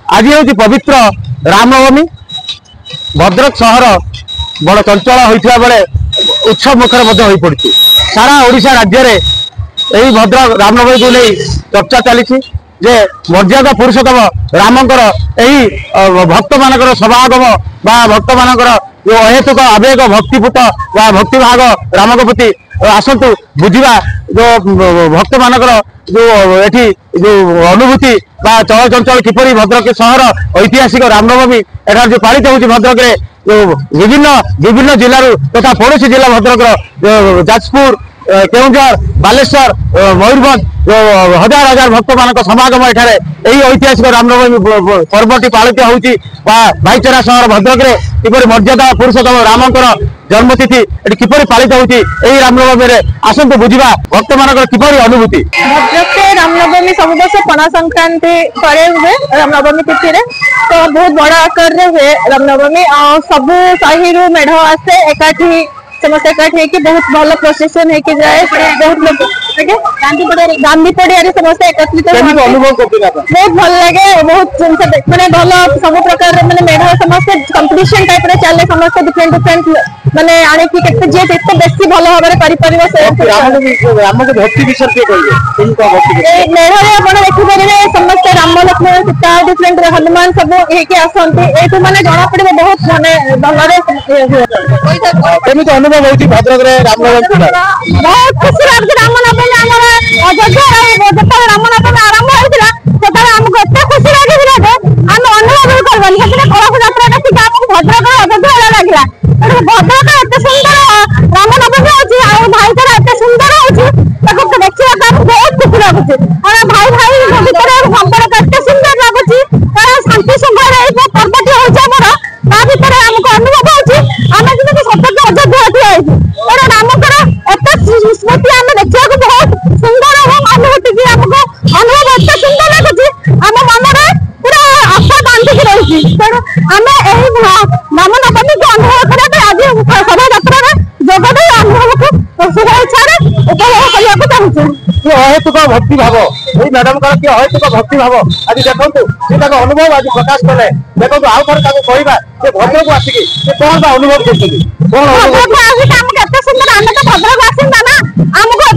आज हूँ पवित्र रामनवमी भद्रक सहर बड़ चंचल होता बेले उत्सव मुखर हो पड़ी सारा ओडिशा राज्य में यही भद्रक रामनवमी को नहीं चर्चा चली जे मर्यादा पुरुषोत्तम रामंकर यही भक्त मानकर सभागम बा भक्त मानकर जो अहेतुक आवेग भक्तिपूत बा भक्तिभाग राम प्रति आसतु बुझा जो भक्त मानकर जो एठी जो अनुभूति बा चल चंचल किपरि भद्रक सहर ऐतिहासिक रामनवमी एठार जो पालित होती भद्रक रे जो विभिन्न जिलूर तथा पड़ोशी जिला भद्रक जाजपुर केउझर बालेश्वर मयूरभंज हजार हजार भक्त मान समागम एठारे यही ऐतिहासिक रामनवमी पर्वटी पालित होती भाईचारा सहर भद्रक रे किपरि मर्यादा पुरुषोत्तम रामंकर जन्मतिथि किपरि पालित होती यही रामनवमी रे आसंतु बुझा भक्त मान किपरि अनुभूति। भद्रक से रामनवमी सब वर्ष पणा संक्रांति करे हुए रामनवमी तिथि रे तो बहुत बड़ा आकार हुए रामनवमी सब साही रु मेढ़ आसे एकाठी समस्त एकाठी बहुत भल प्रोसेसन होके जाए बहुत लोग गांधी पड़िया समस्त एकत्रित बहुत भल लगे बहुत जिन मैंने भल सब प्रकार मैंने मेढ़ समस्त कंपटीशन टाइप चले समस्त डिफरेंट डिफरेंट माने आने की केते जे केते बेसी भल भाबरे करि परिबो से राम के भक्ति विषय के कहिए ए मेढ़ रे आपण देखि परिबे समस्त राम लक्ष्मण सीता डिफरेंट हनुमान सब एके आसंती एतु माने जणा पड़िबो बहुत माने भलरे केमित अनुभव होती भद्रक रे रामनवमी बहुत खुशी लागछ रामनवमी हमर अयोध्या रे जत रामनवमी आरंभ होइतिला सेटा हमको एते खुशी लागिला जे हम अनुभव करबन सेटा कलश यात्रा का ठीक हमको भद्रक रे अयोध्या लागला भद्रक एते सुंदर रामनवमी होची आ भाईचारा एते सुंदर होची ताको देखिया का बहुत खुशी लागछ और भाई भाई भीतर संपर्क एते सुंदर लागछ कारण शांति सुंदर ए पर्वटी होची हमर ता भीतर हमको अनुभव होची आमे जिने सत्य अयोध्या आती आइछि और रामकर एते स्मृति आमे देखिया को बहुत सुंदर एवं अनुभूति की हमको अनुभव एते सुंदर लागछ हम मन रे पूरा आशा बांधी के रही तेणु आमे एही रामनवमी को अनुभव करबे आज सभा यात्रा रे जगदे अनुभव को शुभेच्छा रे उपभोग करिया को चाहूछु जो अहेतुक भक्ति भाव यही मैडम का कि अहेतुक भक्ति भाव आज देखंतु से ताको अनुभव आज प्रकाश कले देखंतु आउ थर ताको कहबा से भद्रक को आसी से कोन बा अनुभव करछथि कोन अनुभव भद्रक आसी हम केते सुंदर आमे तो भद्रक आसी ना हमको